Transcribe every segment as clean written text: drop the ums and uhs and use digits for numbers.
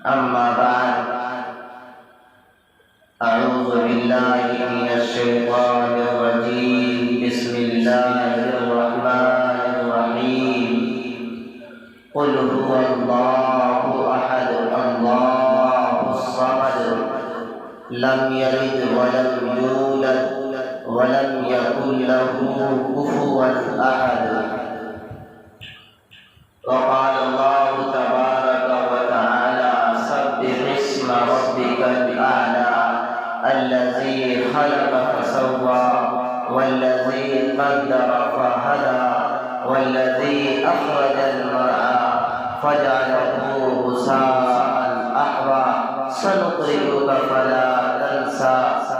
أما بعد أعوذ بالله من الشيطان الرجيم بسم الله الرحمن الرحيم قل هو الله أحد الله الصمد لم يلد ولم يولد ولم يكن له كفوا أحد وقال الله تبارك وتعالى سبح اسم ربك الأعلى الذي خلق فسوى والذي قدر فهدى والذي أخرج المرعى فجعله غثاء أحوى سنقرئك فلا تنسى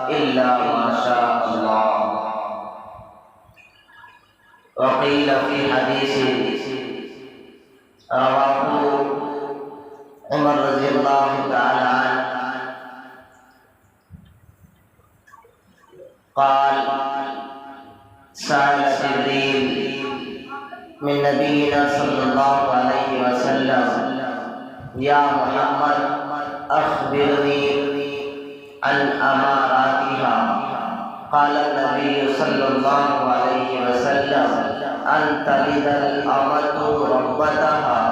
إلا ما شاء الله. وقيل في حديث رواه عمر رضي الله تعالى عنه قال سأل جبريل من نبينا صلى الله عليه وسلم يا محمد أخبرني عن أماراتها قال النبي صلى الله عليه وسلم أن تلد الأمة ربتها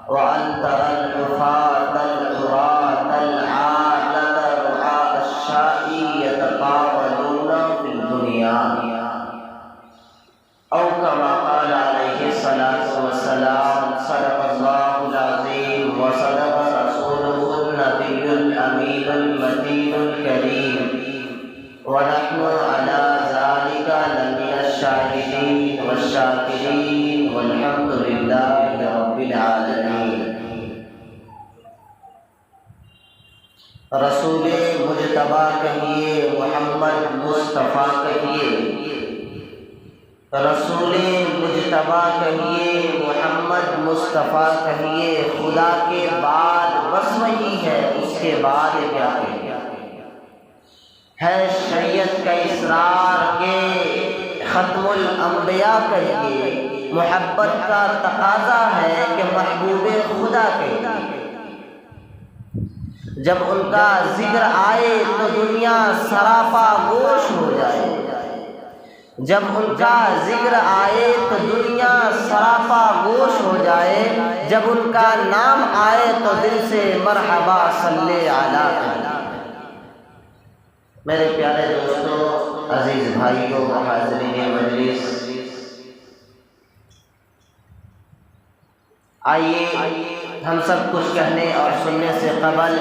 وأن ترى الحفاة العراة العالة رعاء الشاء يتطاولون في البنيان أو كما قال عليه الصلاة والسلام صدق الله العظيم وصدق رسوله النبي الأمين المتين الكريم ونحن على ذلك لمن الشاهدين والشاكرين والحمد لله رب العالمين. رسول مجتبی کہیے محمد مصطفیٰ کہیے، رسول مجتبی کہیے محمد مصطفیٰ کہیے، خدا کے بعد بس وہی ہے، اس کے بعد کیا ہے شریعت کا اسرار کے ختم الانبیاء کہیے، محبت کا تقاضا ہے کہ محبوب خدا کہیے. جب ان کا ذکر آئے تو دنیا سراپا گوش ہو جائے، جب ان کا ذکر آئے تو دنیا سراپا گوش ہو جائے، جب ان کا نام آئے تو دل سے مرحبا صلی علی. میرے پیارے دوستوں، عزیز بھائیوں، حاضرین مجلس، آئیے ہم سب کچھ کہنے اور سننے سے قبل،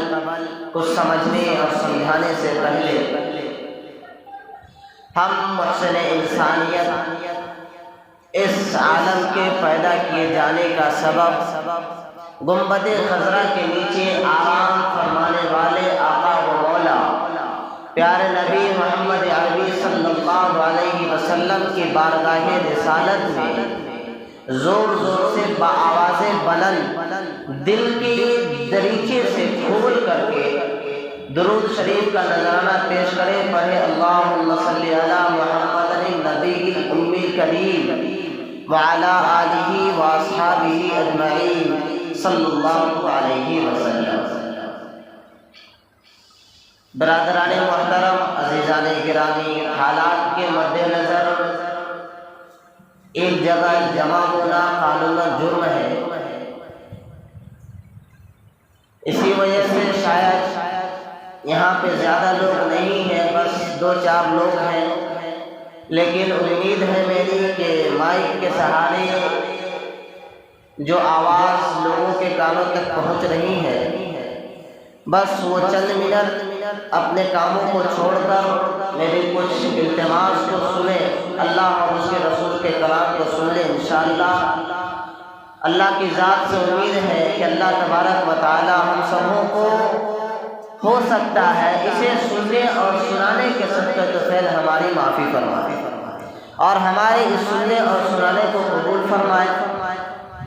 کچھ سمجھنے اور سمجھانے سے پہلے، ہم محسن انسانیت اس عالم کے پیدا کیے جانے کا سبب گنبد خضرا کے نیچے آرام فرمانے والے آقا و مولا پیارے نبی محمد عربی صلی اللہ علیہ وسلم کی بارگاہ رسالت میں زور زور سے بآواز بلند دل کی دریچے سے کھول کر کے درود شریف کا نذرانہ پیش کریں. پڑھے اللہم صلی علی محمد النبی الامی الکریم وعلی آلہ واصحابہ اجمعین صلی اللہ علیہ وسلم. برادران محترم، عزیزان گرامی، حالات کے مد نظر ایک جگہ جمع ہونا قانوناً جرم ہے. اسی وجہ سے شاید یہاں پہ زیادہ لوگ نہیں ہیں، بس 2-4 لوگ ہیں، لیکن امید ہے میری کہ مائک کے سہارے جو آواز لوگوں کے کانوں تک پہنچ رہی ہے، بس وہ چند منٹ اپنے کاموں کو چھوڑ کر میرے کچھ التماس کو سنیں، اللہ اور اس کے رسول کے کلام کو سن لیں. انشاءاللہ اللہ کی ذات سے امید ہے کہ اللہ تبارک و تعالی ہم سبوں کو ہو سکتا ہے اسے سننے اور سنانے کے صدقے تو فعل ہماری معافی فرمائے اور ہمارے اس سننے اور سنانے کو قبول فرمائے.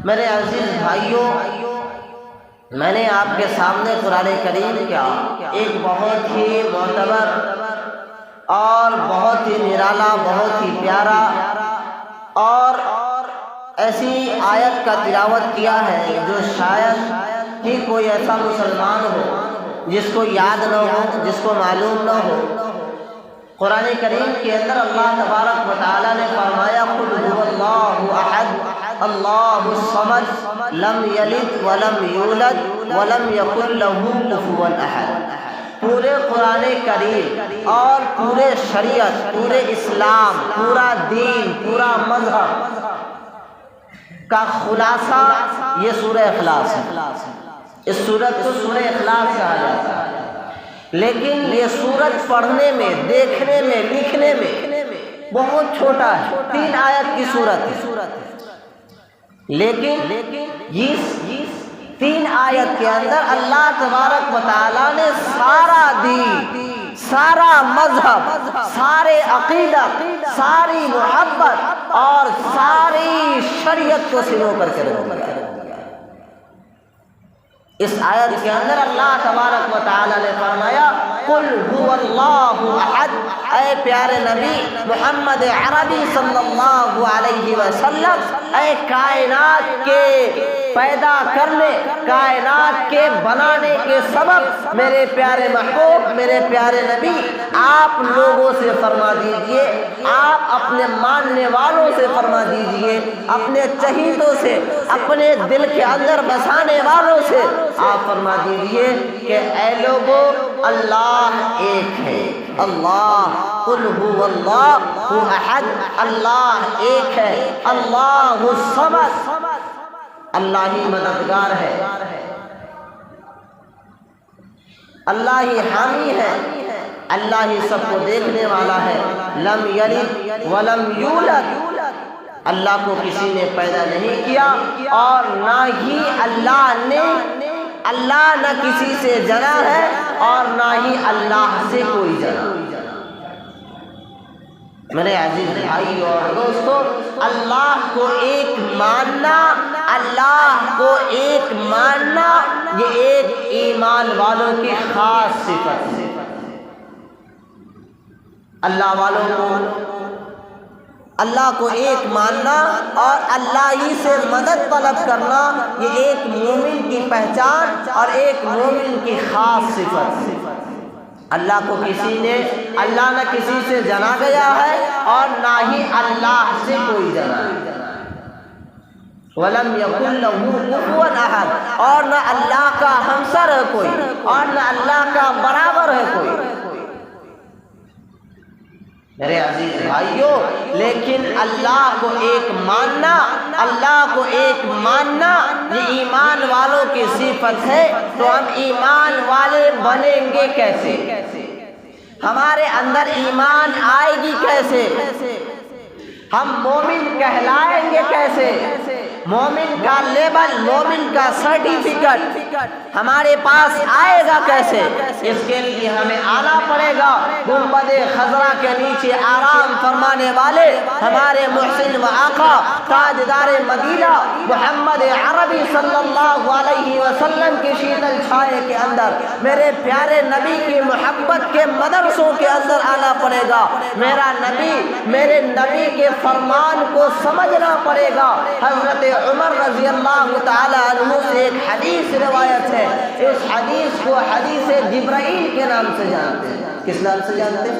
میرے عزیز بھائیوں، میں نے آپ کے سامنے قرآن کریم کا ایک بہت ہی معتبر اور بہت ہی نرالا، بہت ہی پیارا اور ایسی آیت کا تلاوت کیا ہے جو شاید کہ کوئی ایسا مسلمان ہو جس کو یاد نہ ہو، جس کو معلوم نہ ہو۔ قرآن کریم کے اندر اللہ تبارک و تعالیٰ نے فرمایا قل هو اللہ احد اللہ الصمد لم یلد ولم یولد ولم یکن له کفوا احد۔ پورے قرآن کریم اور پورے شریعت، پورے اسلام، پورا دین، پورا مذہب کا خلاصہ یہ سورہ اخلاص ہے۔ اس سورت کو سورہ اخلاص کہا جاتا ہے، لیکن یہ سورت پڑھنے میں، دیکھنے میں، لکھنے میں بہت چھوٹا ہے، 3 آیت کی سورت ہے، لیکن اس 3 آیت کے اندر اللہ تبارک و تعالیٰ نے سارا دین، سارا مذہب، سارے عقیدت، ساری محبت اور ساری شریعت کو سلو کر کے رکھ دیا۔ اس آیت کے اندر اللہ تبارک و تعالیٰ نے فرمایا قل هو اللہ احد، اے پیارے نبی محمد عربی صلی اللہ علیہ وسلم، اے کائنات کے پیدا کرنے، کائنات کے بنانے کے سبب میرے پیارے محبوب، میرے پیارے نبی، آپ لوگوں سے فرما دیجئے، آپ اپنے ماننے والوں سے فرما دیجئے، اپنے چہیتوں سے، اپنے دل کے اندر بسانے والوں سے آپ فرما دیجئے کہ اے لوگو اللہ ایک ہے، اللہ قل هو اللہ احد، اللہ ایک ہے، اللہ الصمد، اللہ ہی مددگار ہے، اللہ ہی حامی ہے، اللہ ہی سب کو دیکھنے والا ہے، لم یلد ولم یولد، اللہ کو کسی نے پیدا نہیں کیا اور نہ ہی اللہ نہ کسی سے جنا ہے اور نہ ہی اللہ سے کوئی جنا۔ میرے عزیز بھائی اور دوستو، اللہ کو ایک ماننا، اللہ کو ایک ماننا یہ ایک ایمان والوں کی خاص صفت ہے۔ اللہ کو ایک ماننا اور اللہ ہی سے مدد طلب کرنا یہ ایک مومن کی پہچان اور ایک مومن کی خاص صفت ہے۔ اللہ کو اللہ نہ کسی سے جنا گیا ہے اور نہ ہی اللہ سے کوئی جنا ہے۔ وَلَمْ يَكُنْ لَهُ كُفُوًا أَحَدٌ، اور نہ اللہ کا ہمسر ہے کوئی اور نہ اللہ کا برابر ہے کوئی۔ میرے عزیز بھائیوں، لیکن اللہ کو ایک ماننا، اللہ کو ایک ماننا یہ ایمان والوں کی صفت ہے۔ تو ہم ایمان والے بنیں گے کیسے؟ ہمارے اندر ایمان آئے گی کیسے؟ ہم مومن کہلائیں گے کیسے؟ مومن کا لیبل، مومن کا سرٹیفکیٹ ہمارے پاس آئے گا کیسے؟ اس کے لیے ہمیں آنا پڑے گا گنبد خضرا کے نیچے آرام فرمانے والے ہمارے محسن و آقا تاجدار مدینہ محمد عربی صلی اللہ علیہ وسلم کی شیتل چھائے کے اندر، میرے پیارے نبی کی محبت کے مدرسوں کے اندر آنا پڑے گا۔ میرا نبی، میرے نبی کے فرمان کو سمجھنا پڑے گا۔ حضرت عمر رضی اللہ تعالی عنہ سے ایک حدیث روایت ہے، اس حدیث کو حدیث جبرائیل کے نام سے جانتے ہیں۔ کس نام سے جانتے ہیں؟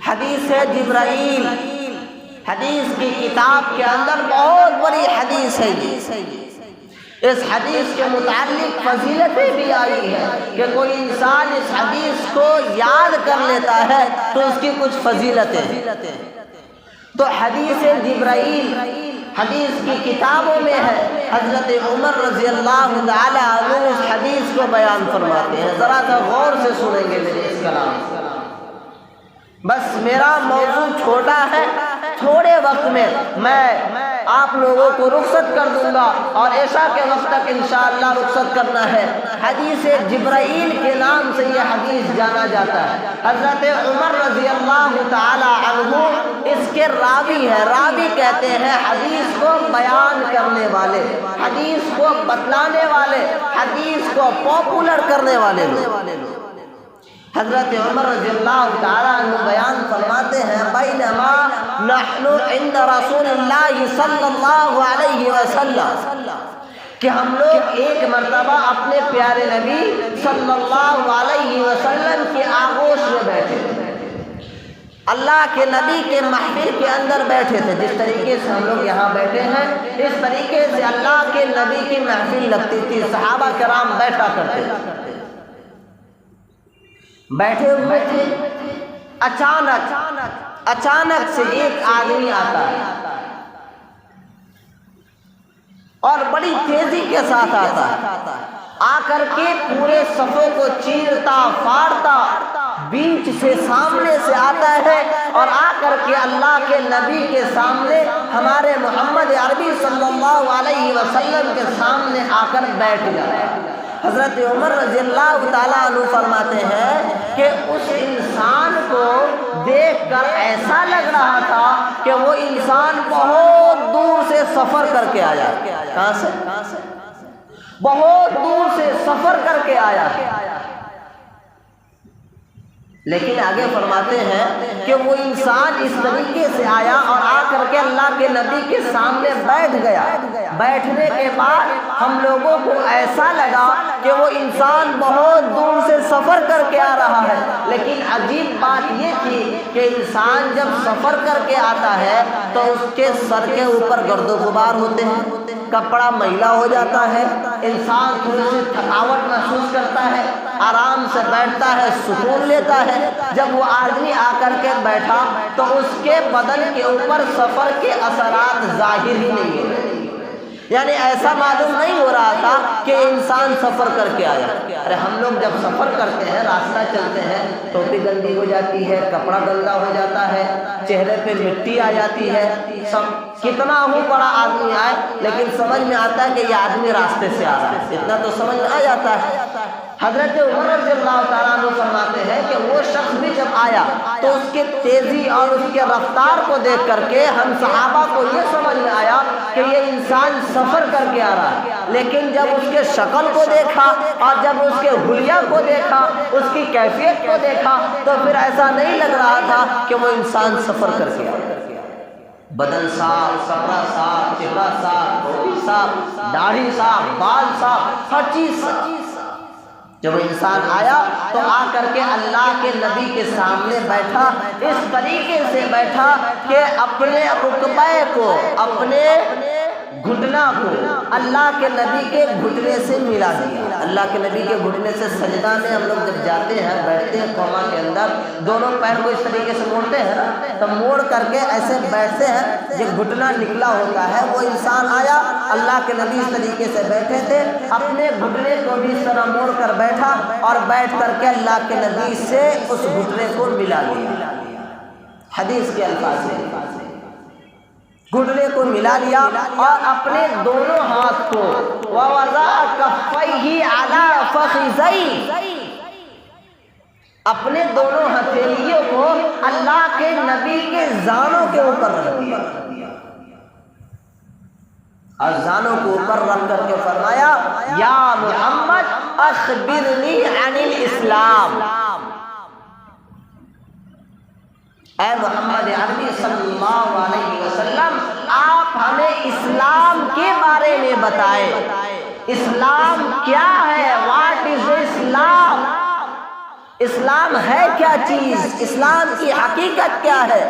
حدیث جبرائیل۔ حدیث کی کتاب کے اندر بہت بڑی حدیث ہے یہ۔ اس حدیث کے متعلق فضیلتیں بھی آئی ہیں کہ کوئی انسان اس حدیث کو یاد کر لیتا ہے تو اس کی کچھ فضیلتیں۔ تو حدیث جبرائیل حدیث کی کتابوں میں ہے۔ حضرت عمر رضی اللہ تعالی عنہ اس حدیث کو بیان فرماتے ہیں، ذرا سا غور سے سنیں گے میرے اس کلام کو۔ بس میرا موضوع چھوٹا ہے، تھوڑے وقت میں آپ لوگوں کو رخصت کر دوں گا اور عشاء کے وقت تک انشاءاللہ رخصت کرنا ہے۔ حدیث جبرائیل کے نام سے یہ حدیث جانا جاتا ہے۔ حضرت عمر رضی اللہ تعالی عنہ اس کے راوی ہیں۔ راوی کہتے ہیں حدیث کو بیان کرنے والے، حدیث کو بتلانے والے، حدیث کو پاپولر کرنے والے لوگ۔ حضرت عمر رضی اللہ تعالیٰ عنہ بیان فرماتے ہیں بینما نحن عند رسول اللہ صلی اللہ علیہ وسلم، کہ ہم لوگ ایک مرتبہ اپنے پیارے نبی صلی اللہ علیہ وسلم کی آغوش میں بیٹھے تھے، اللہ کے نبی کے محفل کے اندر بیٹھے تھے۔ جس طریقے سے ہم لوگ یہاں بیٹھے ہیں اس طریقے سے اللہ کے نبی کی محفل لگتی تھی، صحابہ کرام بیٹھا کرتے تھے، بیٹھے ہوئے تھے۔ اچانک سے ایک آدمی آتا ہے اور بڑی تیزی کے ساتھ آتا ہے، آ کر کے پورے صفوں کو چیرتا پھاڑتا بیچ سے سامنے سے آتا ہے اور آ کر کے اللہ کے نبی کے سامنے ہمارے محمد عربی صلی اللہ علیہ وسلم کے سامنے آ کر بیٹھ گیا۔ حضرت عمر رضی اللہ تعالیٰ عنہ فرماتے ہیں کہ اس انسان کو دیکھ کر ایسا لگ رہا تھا کہ وہ انسان بہت دور سے سفر کر کے آیا۔ کہاں سے؟ بہت دور سے سفر کر کے آیا۔ لیکن آگے فرماتے ہیں کہ وہ انسان اس طریقے سے آیا اور آ کر کے اللہ کے نبی کے سامنے بیٹھ گیا۔ بیٹھنے کے بعد ہم لوگوں کو ایسا لگا کہ وہ انسان بہت دور سے سفر کر کے آ رہا ہے، لیکن عجیب بات یہ تھی کہ انسان جب سفر کر کے آتا ہے تو اس کے سر کے اوپر گرد و غبار ہوتے ہیں، کپڑا میلا ہو جاتا ہے، انسان تھوڑی سی تھکاوٹ محسوس کرتا ہے، آرام سے بیٹھتا ہے، سکون لیتا ہے۔ جب وہ آدمی آ کر کے بیٹھا تو اس کے بدن کے اوپر سفر کے اثرات ظاہر ہی نہیں ہو رہے، یعنی ایسا معلوم نہیں ہو رہا تھا کہ انسان سفر کر کے آیا۔ ارے ہم لوگ جب سفر کرتے ہیں، راستہ چلتے ہیں، ٹوپی گندی ہو جاتی ہے، کپڑا گندا ہو جاتا ہے، چہرے پہ مٹی آ جاتی ہے، کتنا ہی بڑا آدمی آئے لیکن سمجھ میں آتا ہے کہ یہ آدمی راستے سے آ رہا ہے، اتنا تو سمجھ میں آ جاتا ہے۔ حضرت عمر رضی اللہ تعالیٰ عنہ فرماتے ہیں کہ وہ شخص بھی جب آیا تو اس کے تیزی اور اس کے رفتار کو دیکھ کر کے ہم صحابہ کو یہ سمجھ میں آیا کہ یہ انسان سفر کر کے آ رہا ہے، لیکن جب اس کے شکل کو دیکھا اور جب اس کے حلیہ کو دیکھا، اس کی کیفیت کو دیکھا تو پھر ایسا نہیں لگ رہا تھا کہ وہ انسان سفر کر کے آ رہا ہے۔ بدن صاف، کپڑا صاف، چہرہ صاف، ٹوپی صاف، داڑھی صاف، بال صاف، ہر چیز صاف۔ جب انسان آیا تو آ کر کے اللہ کے نبی کے سامنے بیٹھا، اس طریقے سے بیٹھا کہ اپنے رکبے کو، اپنے گھٹنا کو اللہ کے نبی کے گھٹنے سے ملا دیا۔ اللہ کے نبی کے گھٹنے سے سجدہ میں ہم لوگ جب جاتے ہیں، بیٹھتے ہیں قوما کے اندر، دونوں پیر کو اس طریقے سے موڑتے ہیں نا، تو موڑ کر کے ایسے بیٹھتے ہیں، یہ گھٹنا نکلا ہوتا ہے۔ وہ انسان آیا، اللہ کے نبی اس طریقے سے بیٹھے تھے، اپنے گھٹنے کو بھی اس طرح موڑ کر بیٹھا اور بیٹھ کر کے اللہ کے نبی سے اس گھٹنے کو ملا دیا۔ حدیث کے الفاظ میں گھٹنے کو ملا لیا اور اپنے دونوں ہاتھ کو وَوَضَعَ كَفَّيْهِ عَلَى فَخِذَيْهِ، اپنے دونوں ہتھیلیوں کو اللہ کے نبی کے زانوں کے اوپر رکھ دیا اور زانوں کو اوپر رکھ کر کے فرمایا یا محمد اخبرنی عن الاسلام، اے محمد عربی صلی اللہ علیہ وسلم آپ ہمیں اسلام کے بارے میں بتائیں، اسلام کیا ہے؟ واٹ از اسلام؟ اسلام ہے کیا چیز؟ اسلام کی حقیقت کیا ہے؟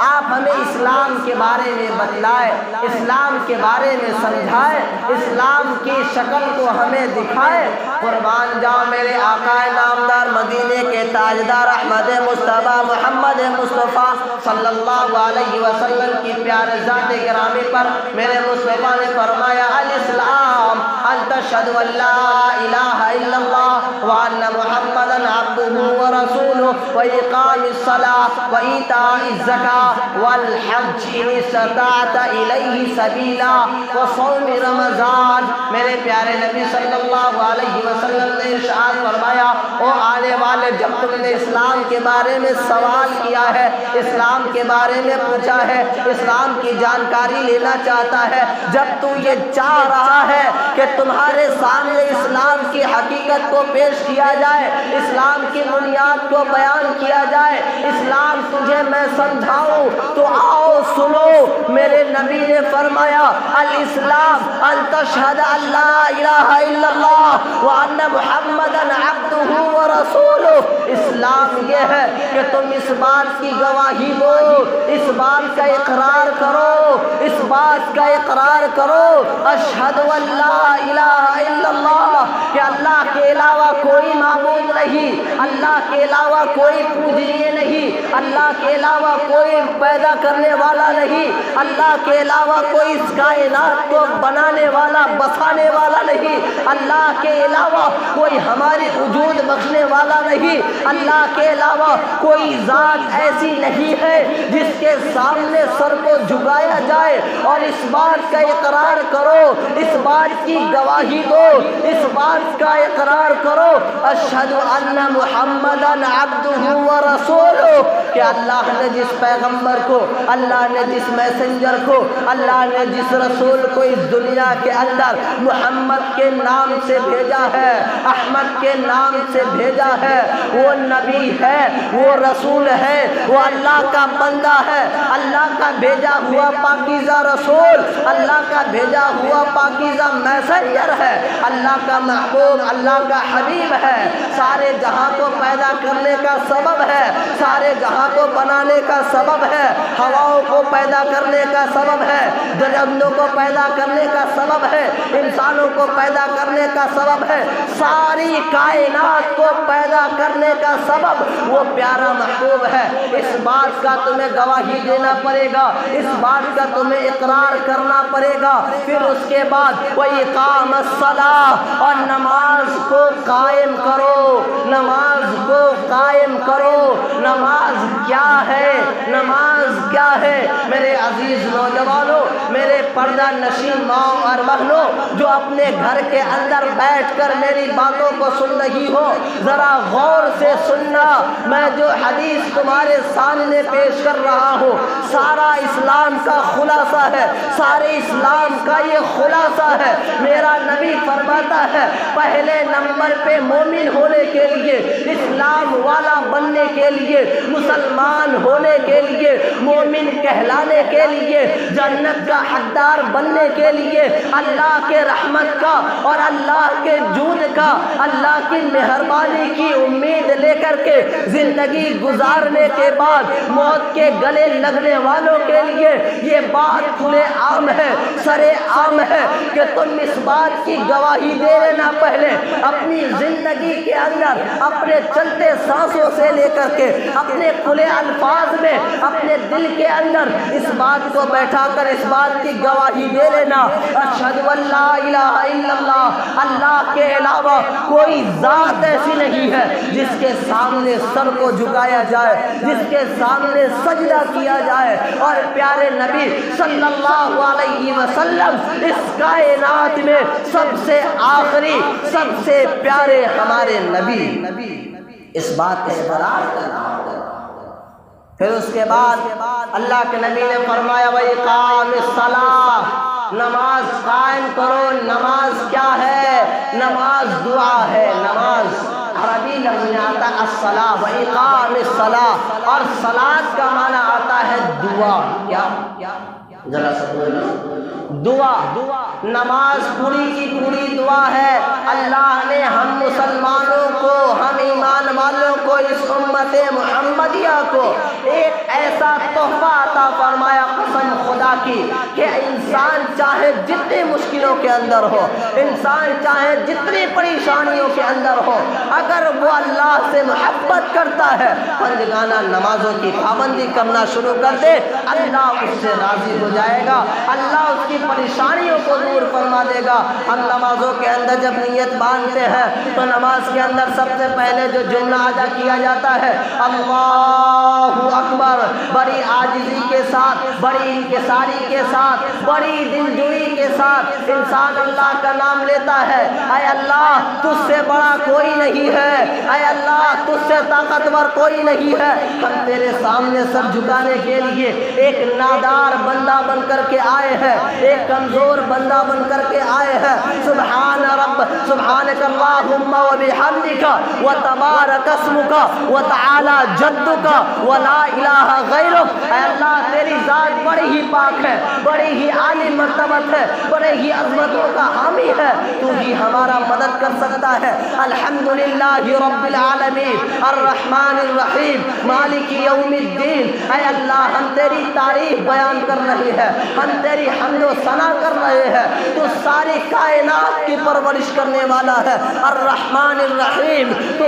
آپ ہمیں اسلام کے بارے میں بتلائیں، اسلام کے بارے میں سمجھائیں، اسلام کی شکل کو ہمیں دکھائیں۔ قربان جاؤ میرے آقا نامدار مدینے کے تاجدار احمد مصطفیٰ محمد مصطفیٰ صلی اللہ علیہ وسلم کی پیارے ذات گرامی پر میرے مصطفیٰ نے فرمایا الاسلام ان تشہد ان لا الہ الا اللہ وان محمدا عبدہ ورسولہ واقام الصلاۃ وایتاء الزکاۃ والحج ان استطعت الیہ سبیلا وصوم رمضان۔ میرے پیارے نبی صلی اللہ علیہ وسلم نے ارشاد فرمایا او آنے والے نے جب تم نے اسلام کے بارے میں سوال کیا ہے، اسلام کے بارے میں پوچھا ہے، اسلام کی جانکاری لینا چاہتا ہے، جب تو یہ چاہ رہا ہے کہ تمہارے سامنے اسلام کی حقیقت کو پیش کیا جائے، اسلام کی بنیاد کو بیان کیا جائے، اسلام تجھے میں سمجھاؤں، تو آؤ سنو۔ میرے نبی نے فرمایا الاسلام ان تشہد ان لا الہ الا اللہ وان محمدا عبدہ ورسولہ۔ اسلام یہ ہے کہ تم اس بات کی گواہی دو، اس بات کا اقرار کرو، اس بات کا اقرار کرو اشہد ان لا الہ الا اللہ، کہ اللہ کے علاوہ کوئی معبود نہیں، اللہ کے علاوہ کوئی پوجنیہ نہیں، اللہ کے علاوہ کوئی پیدا کرنے والا نہیں، اللہ کے علاوہ کوئی اس کائنات کو بنانے والا بسانے والا نہیں، اللہ کے علاوہ کوئی ہماری وجود بخشنے والا نہیں، اللہ کے علاوہ کوئی ذات ایسی نہیں ہے جس کے سامنے سر کو جھکایا جائے، اور اس بات کا اقرار کرو، اس بات کی گواہی دو، اس بات کا اقرار کرو اشہد ان محمدا عبدہ ورسولہ، کہ اللہ نے جس پیغمبر کو، اللہ نے جس میسنجر کو، اللہ نے جس رسول کو اس دنیا کے اندر محمد کے نام سے بھیجا ہے، احمد کے نام سے بھیجا ہے، وہ نبی ہے، وہ رسول ہے، وہ اللہ کا بندہ ہے، اللہ کا بھیجا ہوا پاکیزہ رسول، اللہ کا بھیجا ہوا پاکیزہ میسنجر ہے، اللہ کا محبوب، اللہ کا حبیب ہے، سارے جہاں کو پیدا کرنے کا سبب ہے، سارے جہاں کو بنانے کا سبب ہے، ہواؤں کو پیدا کرنے کا سبب ہے، درندوں کو پیدا کرنے کا سبب ہے، انسانوں کو پیدا کرنے کا سبب ہے، ساری کائنات کو پیدا کرنے کا سبب وہ پیارا محبوب ہے۔ اس بات کا تمہیں گواہی دینا پڑے گا، اس بات کا تمہیں اقرار کرنا پڑے گا۔ پھر اس کے بعد وَإِقَامَ الصَّلَاةِ، اور نماز کو قائم کرو، نماز کو قائم کرو۔ نماز کیا ہے؟ نماز کیا ہے؟ میرے عزیز نوجوانوں، میرے پردہ نشین ماؤں اور بہنوں جو اپنے گھر کے اندر بیٹھ کر میری باتوں کو سن رہی ہو، ذرا غور سے سننا۔ میں جو حدیث تمہارے سامنے پیش کر رہا ہوں سارا اسلام کا خلاصہ ہے، سارے اسلام کا یہ خلاصہ ہے۔ میرا نبی فرماتا ہے پہلے نمبر پہ مومن ہونے کے لیے، اسلام والا بننے کے لیے، مسلمان ہونے کے لیے، مومن کہلانے کے لیے، جنت کا حقدار بننے کے لیے، اللہ کے رحمت کا اور اللہ کے جود کا، اللہ کی مہربانی کی امید لے کر کے زندگی گزارنے کے بعد موت کے گلے لگنے والوں کے لیے یہ بات کھلے عام ہے، سرے عام ہے کہ تم اس بات کی گواہی دے لینا پہلے اپنی زندگی کے اندر، اپنے چلتے سانسوں سے لے کر کے اپنے کھلے الفاظ میں اپنے دل کے اندر اس بات کو بیٹھا کر اس بات کی گواہی دے لینا اشہد ان لا الہ الا اللہ، اللہ کے علاوہ کوئی ذات ایسی نہیں ہے جس کے سامنے سر کو جھکایا جائے، جس کے سامنے سجدہ کیا جائے، اور پیارے نبی صلی اللہ علیہ وسلم اس کائنات میں سب سے آخری، سب سے پیارے ہمارے نبی، اس بات کا اقرار کرنا ہوگا۔ پھر اس کے بعد اللہ کے نبی نے فرمایا وَإِقَامِ الصَّلَاةِ، نماز قائم کرو۔ نماز کیا ہے؟ نماز دعا ہے۔ نماز عربی لفظ میں آتا ہے الصلاۃ، وَإِقَامِ الصَّلَاةِ، اور صلاۃ کا معنی آتا ہے دعا۔ کیا؟ ذرا سا دعا۔ نماز پوری کی پوری دعا ہے۔ اللہ نے ہم مسلمانوں کو، ہم ایمان والوں کو، اس امت محمدیہ کو ایک ایسا تحفہ عطا فرمایا قسم خدا کی کہ انسان چاہے جتنی مشکلوں کے اندر ہو، انسان چاہے جتنی پریشانیوں کے اندر ہو، اگر وہ اللہ سے محبت کرتا ہے، پنجگانہ نمازوں کی پابندی کرنا شروع کر دے، اللہ اس سے راضی ہو جائے گا، اللہ اس کی پریشانیوں کو دور فرما دے گا۔ ہم نمازوں کے اندر جب نیت باندھتے ہیں تو نماز کے اندر سب سے پہلے جو جملہ ادا کیا جاتا ہے اللہ اکبر، بڑی عاجزی کے ساتھ، بڑی بڑی انکساری کے ساتھ، بڑی دلجوئی کے ساتھ انسان اللہ کا نام لیتا ہے۔ اے اللہ تجھ سے بڑا کوئی نہیں ہے، اے اللہ تجھ سے طاقتور کوئی نہیں ہے۔ ہم تیرے سامنے سر جھکانے کے لیے ایک نادار بندہ بن کر کے آئے ہیں، ایک کمزور بندہ بن کر کے آئے ہیں۔ سبحان رب سبحانک اللہم و بحمدک و تبارک اسمک و تعالی جدک و لا الہ غیرک۔ اے اللہ تیری ذات بڑی ہی پاک ہے، بڑی ہی عالی مرتبت ہے، بڑے ہی عظمتوں کا حامی ہے، تو ہی ہمارا مدد کر سکتا ہے۔ الحمدللہ رب العالمین الرحمن الرحیم مالک یوم الدین۔ اے اللہ ہم تیری تعریف بیان کر رہے ہیں، ہم تیری حمد و ثنا کر رہے ہیں، تو ساری کائنات کی پرورش کرنے والا ہے۔ الرحمن الرحیم تو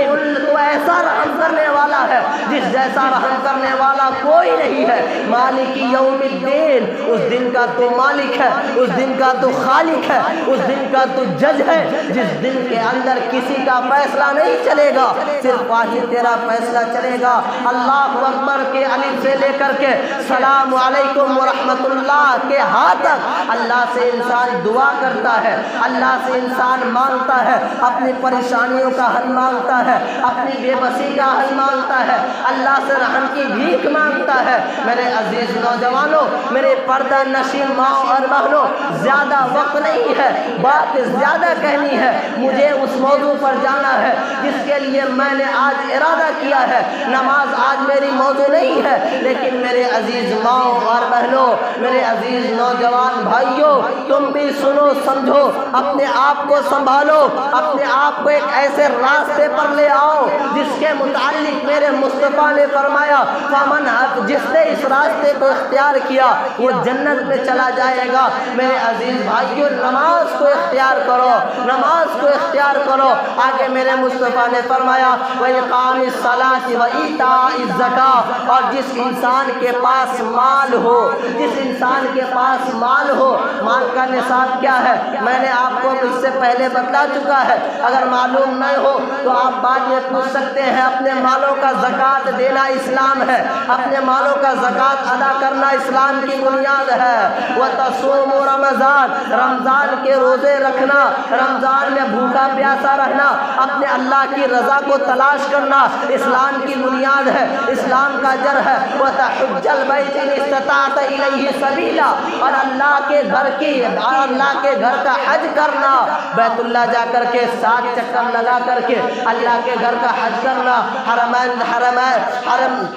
ایسا رحم کرنے والا ہے جس جیسا رحم کرنے والا کوئی نہیں ہے۔ مالک یوم الدین اس دن کا تو مالک ہے، اس دن کا تو خالق ہے، اس دن کا تو جج ہے، جس دن کے اندر کسی کا فیصلہ نہیں چلے گا، صرف واحد تیرا فیصلہ چلے گا۔ اللہ اکبر کے الف سے لے کر کے سلام علیکم ورحمۃ اللہ کے ہاں تک اللہ سے انسان دعا کرتا ہے، اللہ سے انسان مانگتا ہے، اپنی پریشانیوں کا حل مانگتا ہے، اپنی بے بسی کا حل مانگتا ہے، اللہ سے رحم کی بھیک مانگتا ہے۔ میرے عزیز نوجوانوں، میرے پردہ نشین ماں اور بہنوں، زیادہ وقت نہیں ہے، بات زیادہ کہنی ہے، مجھے اس موضوع پر جانا ہے جس کے لیے میں نے آج ارادہ کیا ہے۔ نماز آج میری موضوع نہیں ہے، لیکن میرے عزیز ماں اور بہنوں، میرے عزیز نوجوان بھائیوں، تم بھی سنو سمجھو، اپنے آپ کو سنبھالو، اپنے آپ کو ایک ایسے راستے پر لے آؤ جس کے متعلق میرے مصطفیٰ نے فرمایا فمن جس نے اس راستے کو اختیار کیا وہ جنت میں چلا جائے گا۔ میرے عزیز بھائیوں نماز کو اختیار کرو، نماز کو اختیار کرو۔ آگے میرے مصطفیٰ نے فرمایا وَإِقَامِ الصَّلَاةِ وَإِيتَاءِ الزَّكَاةِ، اور جس انسان کے پاس مال ہو، جس انسان کے پاس مال ہو، مال کا نصاب کیا ہے میں نے آپ کو اس سے پہلے بتلا چکا ہے، اگر معلوم نہ ہو تو آپ بعد میں پوچھ سکتے ہیں۔ اپنے مالوں کا زکوٰۃ دینا اسلام ہے، اپنے مالوں کا زکوٰۃ ادا کرنا اسلام کی بنیاد ہے۔ وَتَصُومُ رمضان، رمضان کے روزے رکھنا، رمضان میں بھوکا پیاسا رہنا، اپنے اللہ کی رضا کو تلاش کرنا اسلام کی بنیاد ہے، اسلام کا جڑ ہے۔ وَتَحُجَّ الْبَيْتَ إِنِ اسْتَطَعْتَ إِلَيْهِ سَبِيلًا، اور اللہ کے گھر کا حج کرنا، بیت اللہ جا کر کے 7 چکر لگا کر کے اللہ کے گھر کا حج کرنا،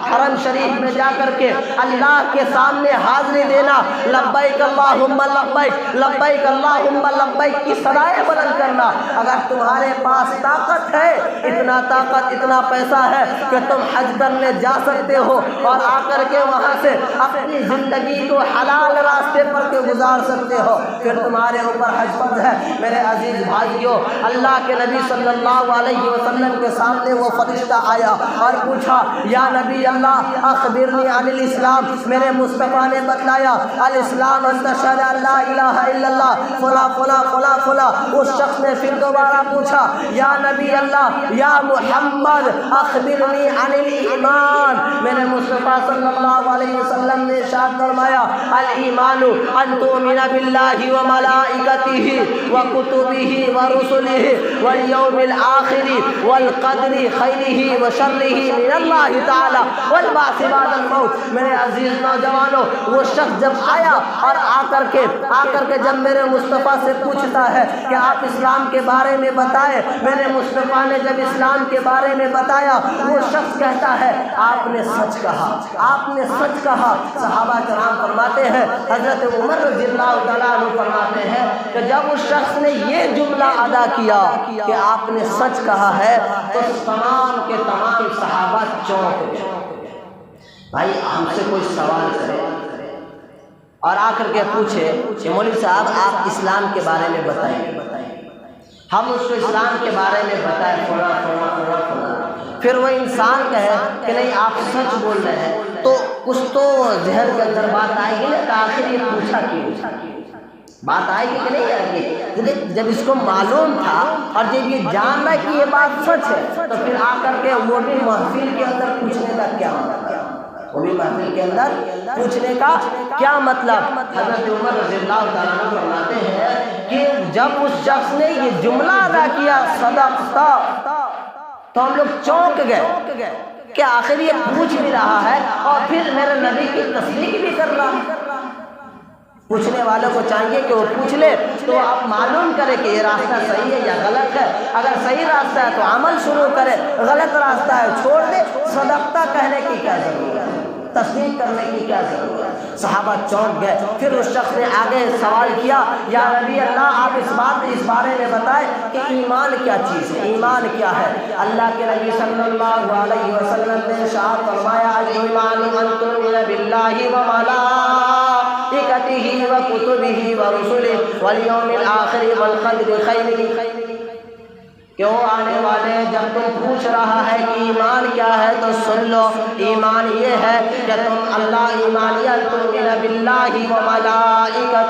حرم شریف میں جا کر کے اللہ کے سامنے حاضری دینا، لبیک اللہم لبیک لبیک اللہم لبیک کی صدائیں بلند کرنا۔ اگر تمہارے پاس طاقت ہے، اتنا طاقت اتنا پیسہ ہے کہ تم حج کرنے جا سکتے ہو اور آ کر کے وہاں سے اپنی زندگی کو حلال راستے پر کے گزار سکتے ہو، پھر تمہارے اوپر حج فرض ہے۔ میرے عزیز بھائیوں، اللہ کے نبی صلی اللہ علیہ وسلم کے سامنے وہ فرشتہ آیا اور پوچھا یا نبی اللہ اخبرنی عن الاسلام، میرے مصطفیٰ نے بتلایا الاسلام ان تشہد ان لا الہ الا اللہ فلاں فلاں فلاں فلاں۔ اس شخص نے پھر دوبارہ پوچھا یا نبی اللہ یا محمد اخبرنی عن الایمان، میرے مصطفیٰ صلی اللہ علیہ وسلم نے ارشاد فرمایا الایمان ان تؤمن باللہ وملائکتہ وکتبہ ورسلہ والیوم الآخر والقدر خیرہ وشرہ من اللہ تعالی والبعث بعد الموت۔ میرے عزیز نوجوانوں، وہ شخص جب آیا اور آ کر کے جب میرے مصطفیٰ سے پوچھتا ہے کہ آپ اسلام کے بارے میں بتائیں، میرے مصطفیٰ نے جب اسلام کے بارے میں بتایا، وہ شخص کہتا ہے آپ نے سچ کہا، آپ نے سچ کہا۔ صحابہ کرام فرماتے ہیں، حضرت عمر رضی اللہ تعالیٰ عنہ فرماتے ہیں کہ جب اس شخص نے یہ جملہ ادا کیا کہ آپ نے سچ کہا ہے تو تمام کے تمام صحابہ چونک گئے۔ بھائی ہم سے کوئی سوال کرے اور آ کر کے پوچھے کہ مولوی صاحب آپ اسلام کے بارے میں بتائیں، ہم اس کو اسلام کے بارے میں بتائیں فلاں فلاں فلاں فلاں، پھر وہ انسان کہے کہ نہیں آپ سچ بول رہے ہیں، تو کچھ تو ذہن کے اندر بات آئے گی نا کہ آخر یہ پوچھا کیوں، بات آئے گی کہ نہیں آئے گی؟ جب اس کو معلوم تھا اور جب یہ جان رہا کہ یہ بات سچ ہے تو پھر آ کر کے موٹی محفل کے اندر پوچھنے کا کیا مطلب؟ وہ بھی محفل کے اندر پوچھنے کا کیا مطلب؟ حضرت عمر رضی اللہ تعالیٰ عنہ فرماتے ہیں کہ جب اس شخص نے یہ جملہ ادا کیا صدقتا، تو ہم لوگ چونک گئے کہ آخر یہ پوچھ بھی رہا ہے اور پھر میرے نبی کی تصدیق بھی کر رہا ہے۔ پوچھنے والوں کو چاہیے کہ وہ پوچھ لے تو آپ معلوم کرے کہ یہ راستہ صحیح ہے یا غلط ہے۔ اگر صحیح راستہ ہے تو عمل شروع کرے، غلط راستہ ہے چھوڑ دے۔ صدقہ کہنے کی کیا ضرورت ہے، تصدیق کرنے کی کیا ضرورت ہے؟ صحابہ چونک گئے۔ پھر اس شخص نے آگے سوال کیا، یا نبی اللہ آپ اس بارے میں بتائیں کہ ایمان کیا چیز ہے، ایمان کیا ہے؟ اللہ کے نبی صلی اللہ علیہ وسلم نے ارشاد فرمایا، الایمان ان تؤمن باللہ وملائکتہ وکتبہ ورسلہ والیوم الآخر والقدر خیرہ۔ کہ وہ آنے والے جب تم پوچھ رہا ہے کہ ایمان کیا ہے تو سن لو، ایمان یہ ہے کہ تم اللہ ایمانیت تؤمن باللہ وملائکتہ،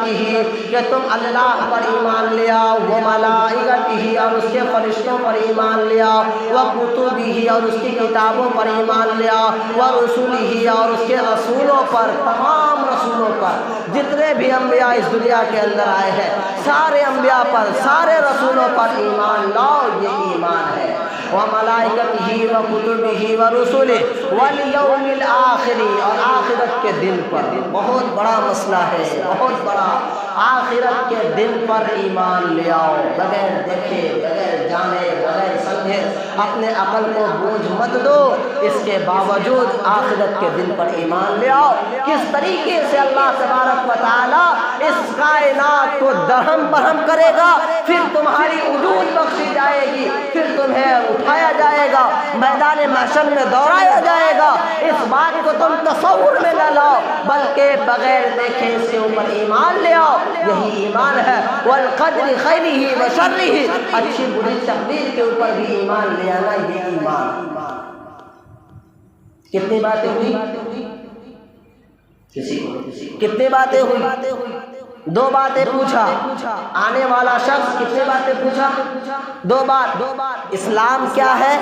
کہ تم اللہ پر ایمان لے آؤ، وملائکتہ اور اس کے فرشتوں پر ایمان لے آؤ، وکتبہ اور اس کی کتابوں پر ایمان لے آؤ، ورسلہ اور اس کے رسولوں پر، تمام رسولوں پر، جتنے بھی انبیاء اس دنیا کے اندر آئے ہیں سارے انبیاء پر، سارے رسولوں پر ایمان لاؤ، یہ ایمان ہے۔ وملائکتہ وکتبہ ورسلہ والیوم الآخر اور آخرت کے دن پر، بہت بڑا مسئلہ ہے، بہت بڑا، آخرت کے دن پر ایمان لے آؤ، بغیر دیکھے، بغیر جانے، بغیر سمجھے، اپنے عقل کو بوجھ مت دو، اس کے باوجود آخرت کے دن پر ایمان لے آؤ۔ کس طریقے سے اللہ تبارک و تعالیٰ اس کائنات کو درہم برہم کرے گا، پھر تمہاری وجود بخشی جائے گی، پھر تمہیں اٹھایا جائے گا، میدان محشر میں دوڑایا جائے گا، اس بات کو تم تصور میں نہ لاؤ، بلکہ بغیر دیکھے اس کے اوپر ایمان لے آؤ، یہی ایمان ہے۔ والقدر خیرہ وشرہ، اچھی بری تقدیر کے اوپر بھی ایمان لے آنا، یہ ایمان۔ کتنی باتیں ہوئی؟ کتنی باتیں ہوئی؟ دو باتیں پوچھا، آنے والا شخص کتنی باتیں پوچھا؟ دو بات۔ اسلام کیا ہے،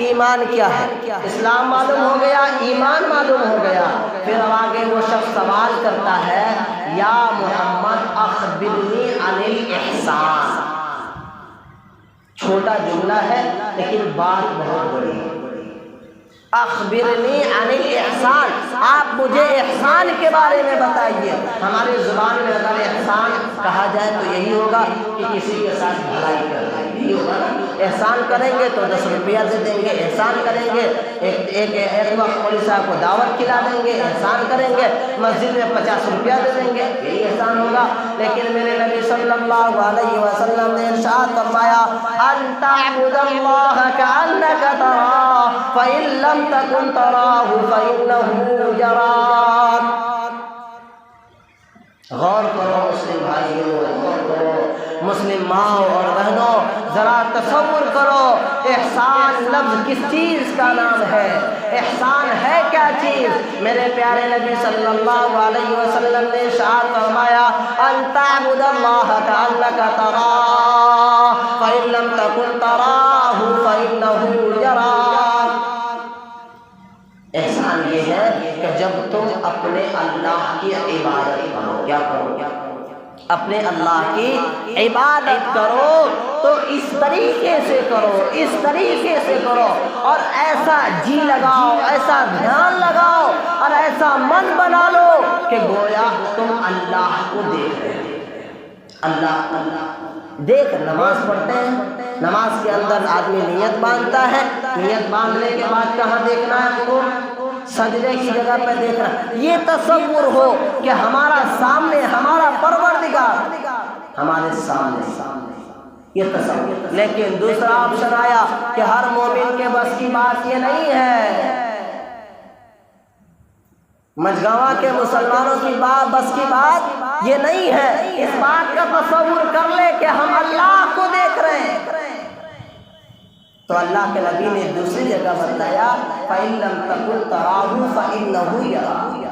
ایمان کیا ہے؟ اسلام معلوم ہو گیا، ایمان معلوم ہو گیا، پھر اب آگے وہ شخص سوال کرتا ہے، یا محمد اخبرنی عن الاحسان۔ چھوٹا جملہ ہے لیکن بات بہت بڑی ہے۔ اخبرنی عن الاحسان، آپ مجھے احسان کے بارے میں بتائیے۔ ہماری زبان میں اگر احسان کہا جائے تو یہی ہوگا کہ کسی کے ساتھ بھلائی کرنا، یہی ہوگا نا۔ احسان کریں گے تو 10 روپیہ دے دیں گے، احسان کریں گے ایک وقت مولوی صاحب کو دعوت کھلا دیں گے، احسان کریں گے مسجد میں 50 روپیہ دے دیں گے، یہی احسان ہوگا۔ لیکن میرے نبی صلی اللہ علیہ وسلم نے ارشاد فرمایا، ان تعبد اللہ کأنک تراہ فإن لم تکن تراہ فإنہ یراک۔ غور کرو مسلم بھائیوں، غور کرو مسلم ماں اور بہنوں، ذرا تصور کرو احسان لفظ کس چیز کا نام ہے، احسان ہے کیا چیز؟ میرے پیارے نبی صلی اللہ علیہ وسلم نے ارشاد فرمایا، ان تعبد اللہ کأنک تراہ فإن لم تکن تراہ فإنہ یراک۔ احسان یہ ہے کہ جب تم اپنے اللہ کی عبادت کرو، کیا کرو؟ اپنے اللہ کی عبادت کرو تو اس طریقے سے کرو، اس طریقے سے کرو، اور ایسا جی لگاؤ، ایسا دھیان لگاؤ اور ایسا من بنا لو کہ گویا تم اللہ کو دیکھ رہے ہو۔ اللہ دیکھ، نماز پڑھتے ہیں، نماز کے اندر آدمی نیت باندھتا ہے، نیت باندھنے کے بعد کہاں دیکھنا ہے؟ کو سجدے کی جگہ پہ دیکھ رہا ہے۔ یہ تصور ہو کہ ہمارا سامنے ہمارا پروردگار ہمارے سامنے، یہ تصور۔ لیکن دوسرا آپشن آیا کہ ہر مومن کے بس کی بات یہ نہیں ہے، مجگاواں کے مسلمانوں کی بس کی بات یہ نہیں ہے۔ اس بات کا تصور کر لے کہ ہم اللہ کو دیکھ رہے ہیں، تو اللہ کے نبی نے دوسری جگہ بتایا، فَإِن لَّمْ تَكُن تَرَاهُ فَإِنَّهُ يَرَاكَ۔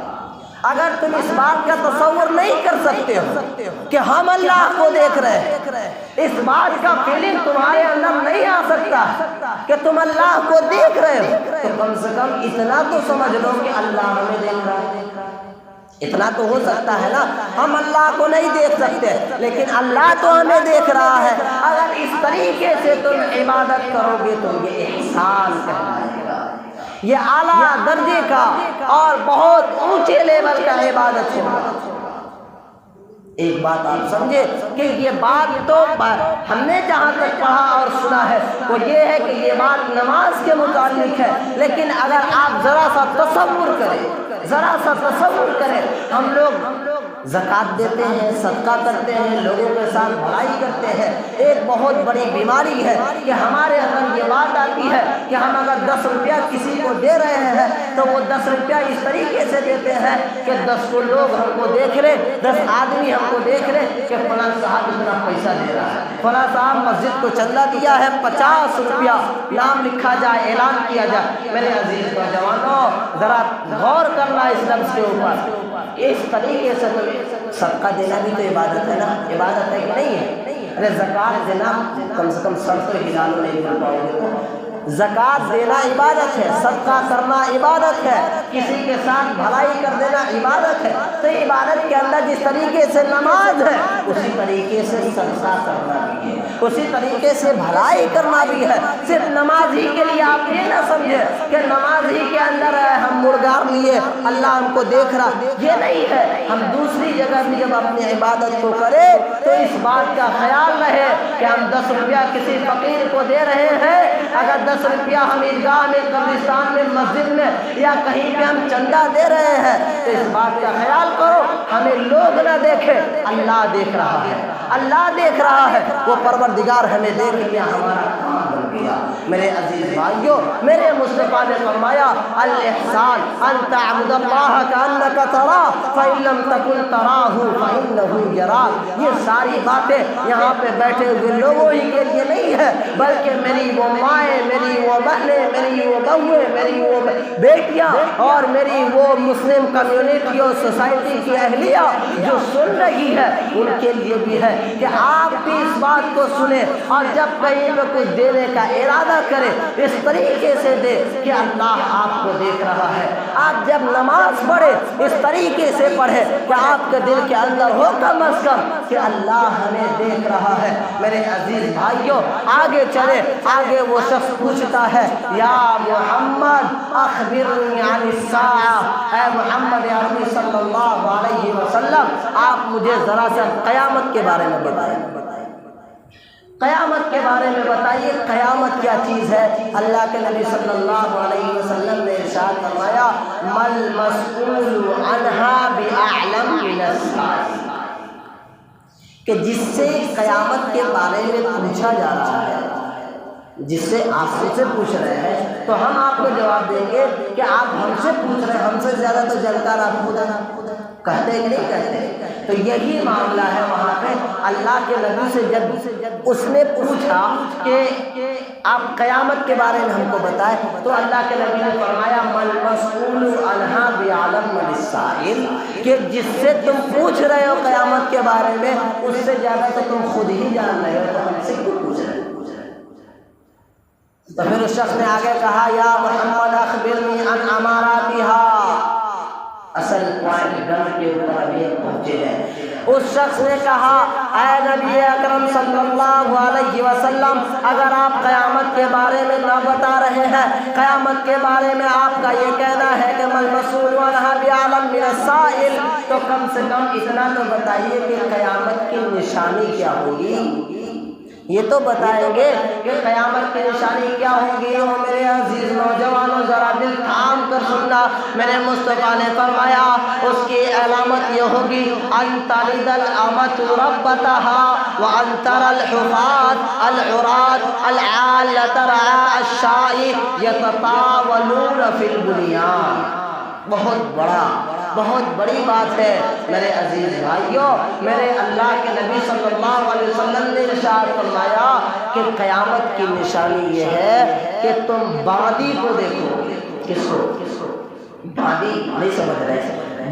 اگر تم اس بات کا تصور نہیں کر سکتے ہو کہ ہم اللہ کو دیکھ رہے ہیں، اس بات کا فیلنگ تمہارے اندر نہیں آ سکتا کہ تم اللہ کو دیکھ رہے ہو، تو کم سے کم اتنا تو سمجھ لو کہ اللہ ہمیں دیکھ رہا ہے۔ اتنا تو ہو سکتا ہے نا، ہم اللہ کو نہیں دیکھ سکتے لیکن اللہ تو ہمیں دیکھ رہا ہے۔ اگر اس طریقے سے تم عبادت کرو گے تو یہ احسان کہلائے گا، یہ اعلیٰ درجے کا اور بہت اونچے لیول کا عبادت ہوگا۔ ایک بات آپ سمجھے کہ یہ بات تو ہم نے جہاں تک پڑھا اور سنا ہے وہ یہ ہے کہ یہ بات نماز کے متعلق ہے، لیکن اگر آپ ذرا سا تصور کریں، ہم لوگ زکوٰۃ دیتے ہیں، صدقہ کرتے ہیں، لوگوں کے ساتھ بھلائی کرتے ہیں۔ ایک بہت بڑی بیماری ہے کہ ہمارے اندر یہ بات آتی ہے کہ ہم اگر 10 روپیہ کسی کو دے رہے ہیں تو وہ 10 روپیہ اس طریقے سے دیتے ہیں کہ 10 کو لوگ ہم کو دیکھ رہے، 10 آدمی ہم کو دیکھ رہے کہ فلاں صاحب اتنا پیسہ دے رہا ہے، فلاں صاحب مسجد کو چندہ دیا ہے 50 روپیہ، نام لکھا جائے، اعلان کیا جائے۔ میرے عزیز نوجوانوں، ذرا غور کرنا اس لفظ کے اوپر۔ اس طریقے سے صدقہ دینا بھی تو عبادت ہے نا، عبادت ہے کہ نہیں ہے؟ ارے زکوٰۃ دینا کم سے کم سر تو ہلا لو، نہیں بول پاؤ گے تو زکوٰۃ دینا عبادت ہے، صدقہ کرنا عبادت ہے، کسی کے ساتھ بھلائی کر دینا عبادت ہے۔ تو عبادت کے اندر جس طریقے سے نماز ہے اسی طریقے سے صدقہ کرنا بھی ہے، اسی طریقے سے بھلائی کرنا بھی ہے۔ صرف نماز ہی کے لیے آپ یہ نہ سمجھے کہ نماز ہی کے اندر ہے ہم مردار لیے اللہ ہم کو دیکھ رہا، یہ نہیں ہے۔ ہم دوسری جگہ بھی جب اپنی عبادت کو کرے تو اس بات کا خیال رہے کہ ہم 10 روپیہ کسی فقیر کو دے رہے ہیں، اگر 10 روپیہ ہم عیدگاہ میں، قبرستان میں، مسجد میں یا کہیں پہ ہم چندہ دے رہے ہیں تو اس بات کا خیال کرو ہمیں لوگ نہ دیکھے، اللہ دیکھ رہا ہے، اللہ دیکھ رہا ہے۔ وہ پروردگار ہمیں دیکھ لیا، ہمارا کام بن گیا۔ میرے عزیز بھائیوں، میرے مصطفیٰ نے فرمایا الاحسان ان تعبد اللہ کانک تراہ فإن لم تکن تراہ فإنہ یراک۔ یہ ساری باتیں یہاں پہ بیٹھے ہوئے لوگوں ہی کے لیے نہیں ہے، بلکہ میری وہ مائیں، میری وہ بہنیں، میری وہ بہویں، میری وہ بیٹیاں اور میری وہ مسلم کمیونٹی اور سوسائٹی کی اہلیہ جو سن رہی ہے ان کے لیے بھی ہے کہ آپ بھی اس بات کو سنیں اور جب کہیں پہ کچھ دینے کا ارادہ کریں اس طریقے سے دے کہ اللہ آپ کو دیکھ رہا ہے۔ آپ جب نماز پڑھے اس طریقے سے پڑھے کہ آپ کے دل کے اندر ہو کم از کم کہ اللہ ہمیں دیکھ رہا ہے۔ میرے عزیز بھائیوں، آگے چلے، آگے وہ شخص پوچھتا ہے یا محمد اخبرنی عن الساعہ، اے محمد عربی صلی اللہ علیہ وسلم آپ مجھے ذرا سا قیامت کے بارے میں بتائیں، قیامت کے بارے میں بتائیے، قیامت کیا چیز ہے؟ اللہ کے نبی صلی اللہ علیہ وسلم نے ارشاد فرمایا مل مسئول عنہا بأعلم من السائل، کہ جس سے قیامت کے بارے میں پوچھا جا رہا ہے، جس سے آپ ہم سے پوچھ رہے ہیں تو ہم آپ کو جواب دیں گے کہ آپ ہم سے پوچھ رہے ہیں، ہم سے زیادہ تو جانکار آپ خود ہیں، کہتے ہیں کہ نہیں کہتے؟ تو یہی معاملہ ہے وہاں پہ اللہ کے نبی سے جب اس نے پوچھا کہ آپ قیامت کے بارے میں ہم کو بتائیں تو اللہ کے نبی نے فرمایا مل مسئول عنہا بعلم من السائل، کہ جس سے تم پوچھ رہے ہو قیامت کے بارے میں اس سے زیادہ تو تم خود ہی جان رہے ہو، تو ہم سے کیوں پوچھ رہے ہو؟ تو پھر اس شخص نے آگے کہا یا محمد اخبرنی عن اماراتہا، اصل پوائنٹ گن کے اوپر ابھی پہنچے ہیں۔ اس شخص نے کہا اے نبی اکرم صلی اللہ علیہ وسلم اگر آپ قیامت کے بارے میں نہ بتا رہے ہیں، قیامت کے بارے میں آپ کا یہ کہنا ہے کہ مل مسئول عنہا بعلم من السائل، تو کم سے کم اتنا تو بتائیے کہ قیامت کی نشانی کیا ہوگی، یہ تو بتائیں گے کہ قیامت کی نشانی کیا ہوگی۔ اور میرے عزیز نوجوانوں ذرا دل تھام کر سننا، میرے مصطفیٰ نے فرمایا اس کی علامت یہ ہوگی ان تلد الامۃ ربتها وان ترى الحفاة العراة العالة رعاء الشاء يتطاولون في البنيان۔ بہت بڑی بات ہے میرے عزیز بھائیوں، میرے اللہ کے نبی صلی اللہ علیہ وسلم نے ارشاد فرمایا کہ قیامت کی نشانی یہ ہے کہ تم باندی کو دیکھو۔ کس کو؟ باندی نہیں سمجھ رہے،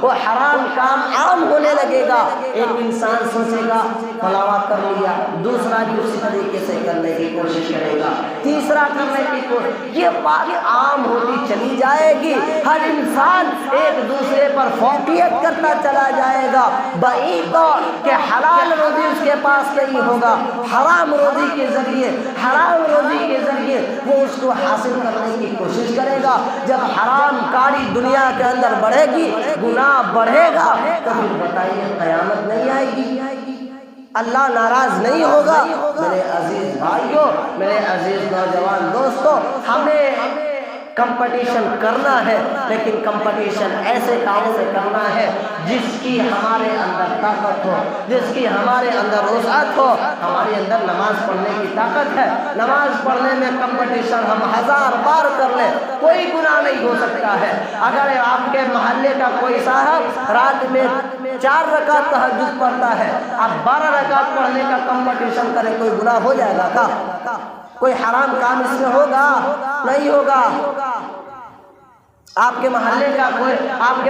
وہ حرام کام عام ہونے لگے گا. ایک انسان سوچے گا فلاں کر لیا، دوسرا بھی اسی طریقے سے کرنے کی کوشش کرے گا، تیسرا کرنے کی کوشش، یہ بات عام ہوتی چلی جائے گی. ہر انسان ایک دوسرے پر فوقیت کرتا چلا جائے گا. بعید کہ حلال روزی اس کے پاس نہیں ہوگا، حرام روزی کے ذریعے وہ اس کو حاصل کرنے کی کوشش کرے گا. جب حرام کاری دنیا کے اندر بڑھے گی، گناہ بڑھے گا، تو پھر بتائیے قیامت نہیں آئے گی؟ اللہ ناراض نہیں ہوگا؟ میرے عزیز بھائیوں، میرے عزیز نوجوان دوستوں، ہمیں کمپٹیشن کرنا ہے، لیکن کمپٹیشن ایسے کاموں میں کرنا ہے جس کی ہمارے اندر طاقت ہو، جس کی ہمارے اندر وسعت ہو. ہمارے اندر نماز پڑھنے کی طاقت ہے، نماز پڑھنے میں کمپٹیشن ہم 1000 بار کر لیں، کوئی گناہ نہیں ہو سکتا ہے. اگر آپ کے محلے کا کوئی صاحب رات میں 4 رکعت تہجد پڑھتا ہے، آپ 12 رکعت پڑھنے کا کمپٹیشن کریں، کوئی گناہ ہو جائے گا کیا؟ کوئی حرام کام اس میں ہوگا؟ نہیں ہوگا. آپ کے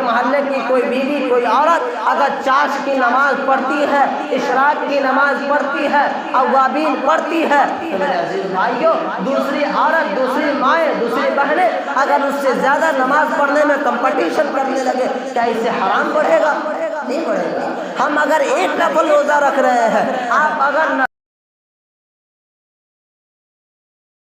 محلے کی کوئی بیوی، کوئی عورت اگر چاش کی نماز پڑھتی ہے، اشراق کی نماز پڑھتی ہے، اوابین پڑھتی ہے، تو میرے عزیز بھائیوں، دوسری عورت، دوسری مائیں، دوسری بہنیں اگر اس سے زیادہ نماز پڑھنے میں کمپٹیشن کرنے لگے، کیا اس سے حرام بڑھے گا؟ نہیں بڑھے گا. ہم اگر ایک نفل روزہ رکھ رہے ہیں، آپ اگر